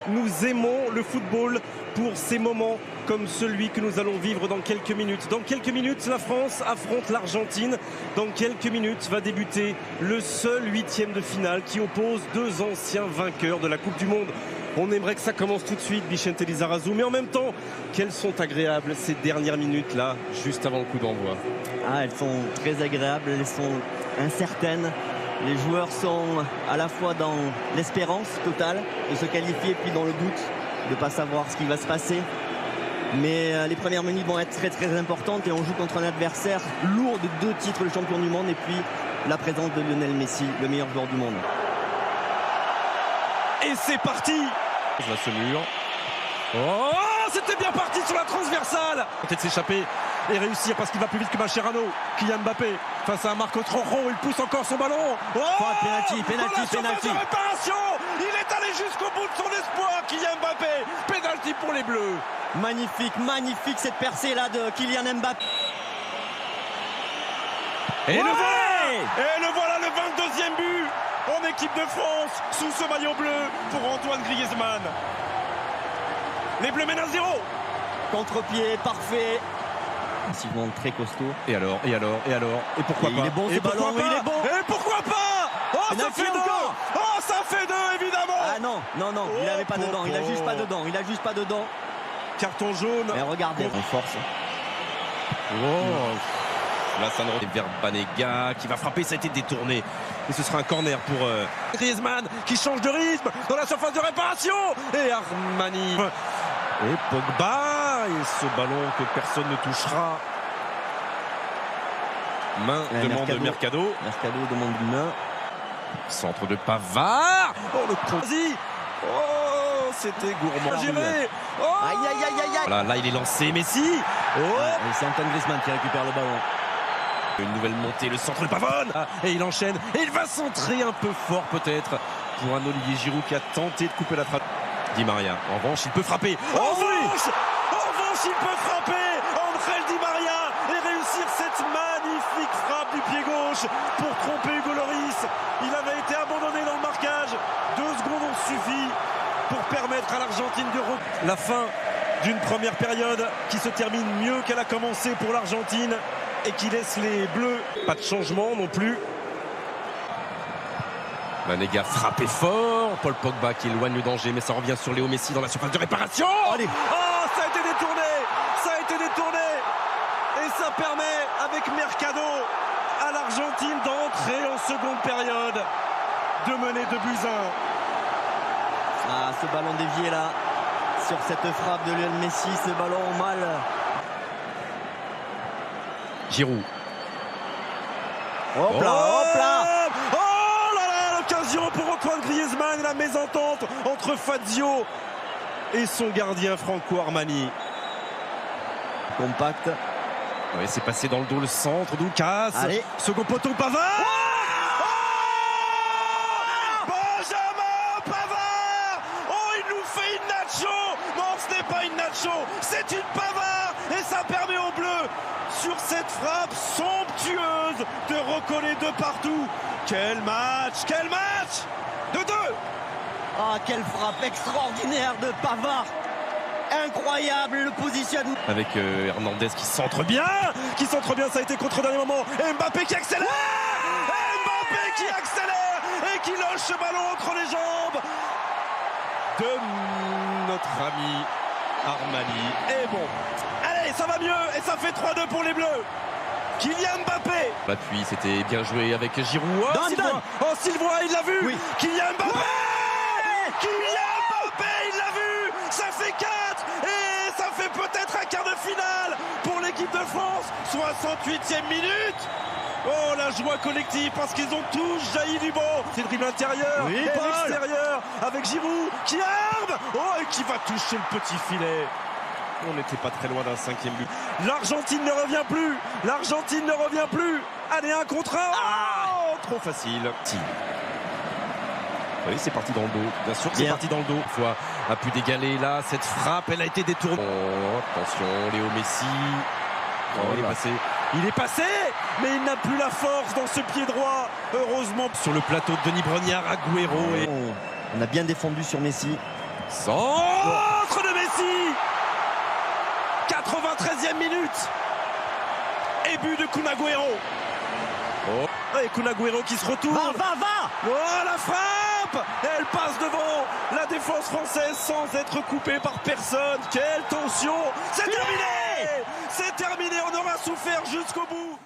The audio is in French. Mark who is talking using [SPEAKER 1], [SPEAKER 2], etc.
[SPEAKER 1] Nous aimons le football pour ces moments comme celui que nous allons vivre dans quelques minutes. Dans quelques minutes, la France affronte l'Argentine. Dans quelques minutes va débuter le seul huitième de finale qui oppose deux anciens vainqueurs de la Coupe du Monde. On aimerait que ça commence tout de suite, Vicente Lizarazu, mais en même temps, quelles sont agréables ces dernières minutes-là, juste avant le coup d'envoi.
[SPEAKER 2] Elles sont très agréables, elles sont incertaines. Les joueurs sont à la fois dans l'espérance totale de se qualifier, puis dans le doute de ne pas savoir ce qui va se passer. Mais les premières minutes vont être très très importantes et on joue contre un adversaire lourd de 2 titres de champion du monde et puis la présence de Lionel Messi, le meilleur joueur du monde.
[SPEAKER 1] Et c'est parti! Là, ce mur. Oh, c'était bien parti sur la transversale! Peut-être s'échapper et réussir parce qu'il va plus vite que Mascherano. Kylian Mbappé face à Marcos Rojo, il pousse encore son ballon. Oh,
[SPEAKER 2] penalty.
[SPEAKER 1] Réparation, il est allé jusqu'au bout de son espoir, Kylian Mbappé. Penalty pour les Bleus.
[SPEAKER 2] Magnifique cette percée là de Kylian Mbappé.
[SPEAKER 1] Et le voilà le 22e but en équipe de France sous ce maillot bleu pour Antoine Griezmann. Les Bleus mènent à 0.
[SPEAKER 2] Contre-pied parfait. Très costaud.
[SPEAKER 1] Et alors et pourquoi pas?
[SPEAKER 2] Il est bon ce ballon, il est bon.
[SPEAKER 1] Et pourquoi pas? Oh, ça fait 2. Oh, ça fait 2 évidemment.
[SPEAKER 2] Ah non, il n'avait pas dedans, il a juste pas dedans,
[SPEAKER 1] Carton jaune.
[SPEAKER 2] Mais regardez, on force.
[SPEAKER 1] Là, ça ne vers Banega qui va frapper, ça a été détourné. Et ce sera un corner pour Griezmann qui change de rythme dans la surface de réparation. Et Armani. Et Pogba. Et ce ballon que personne ne touchera. Main demande Mercado.
[SPEAKER 2] Mercado demande une main.
[SPEAKER 1] Centre de Pavard. Oh, le croisi. Oh, c'était gourmand. Géré. Oh,
[SPEAKER 2] Aïe.
[SPEAKER 1] Là, il est lancé. Messi. Oh.
[SPEAKER 2] C'est Antoine Griezmann qui récupère le ballon.
[SPEAKER 1] Une nouvelle montée, le centre de Pavone. Et il enchaîne. Et il va centrer un peu fort peut-être pour un Olivier Giroud qui a tenté de couper la trappe. Di Maria. En revanche, il peut frapper. En revanche, il peut frapper. Angel Di Maria et réussir cette magnifique frappe du pied gauche pour tromper Hugo Lloris. Il avait été abandonné dans le marquage. 2 secondes ont suffi pour permettre à l'Argentine de la fin d'une première période qui se termine mieux qu'elle a commencé pour l'Argentine et qui laisse les Bleus. Pas de changement non plus. Banega frappé fort. Paul Pogba qui éloigne le danger, mais ça revient sur Léo Messi dans la surface de réparation.
[SPEAKER 2] Allez.
[SPEAKER 1] Oh, ça a été détourné. Et ça permet, avec Mercado, à l'Argentine d'entrer en seconde période, de mener 2 buts 1.
[SPEAKER 2] Ce ballon dévié là, sur cette frappe de Lionel Messi, ce ballon mal.
[SPEAKER 1] Giroud.
[SPEAKER 2] Hop là.
[SPEAKER 1] Oh là là, l'occasion pour Antoine Griezmann et la mésentente entre Fazio et son gardien Franco Armani.
[SPEAKER 2] Compact.
[SPEAKER 1] Oui, c'est passé dans le dos, le centre d'Oucas. Second poteau, Pavard. Benjamin Pavard. Oh, il nous fait une nacho. Non, ce n'est pas une nacho, c'est une Pavard. Et ça permet aux Bleus, sur cette frappe somptueuse, de recoller de partout. Quel match 2-2.
[SPEAKER 2] Quelle frappe extraordinaire de Pavard. Incroyable le positionnement.
[SPEAKER 1] Avec Hernandez qui centre bien, ça a été contre au dernier moment. Et Mbappé qui accélère. Et qui loge ce ballon entre les jambes de notre ami Armani. Et bon, allez, ça va mieux et ça fait 3-2 pour les Bleus. Kylian Mbappé. L'appui, c'était bien joué avec Giroud. Sylvain, il l'a vu.
[SPEAKER 2] Oui.
[SPEAKER 1] Kylian Mbappé. Il l'a vu. Ça fait 4 et ça fait peut-être un quart de finale pour l'équipe de France. 68e minute. Oh, la joie collective parce qu'ils ont tous jailli du banc. C'est le dribble intérieur et l'extérieur avec Giroud qui arme. Oh, et qui va toucher le petit filet. On n'était pas très loin d'un 5e but. L'Argentine ne revient plus. Allez, 1 contre 1. Oh, trop facile. Oui, c'est parti dans le dos. Bien sûr que c'est parti dans le dos. Une fois a pu d'égaler là. Cette frappe, elle a été détournée. Oh, attention, Léo Messi. Il est passé, mais il n'a plus la force dans ce pied droit. Heureusement, sur le plateau de Denis Brognard, Agüero.
[SPEAKER 2] On a bien défendu sur Messi.
[SPEAKER 1] Centre de Messi. 93e minute. Et but de Kun Agüero. Oh, et Kun Agüero qui se retourne.
[SPEAKER 2] Va.
[SPEAKER 1] Oh, la frappe. Elle passe devant la défense française sans être coupée par personne. Quelle tension. C'est terminé. C'est terminé. On aura souffert jusqu'au bout.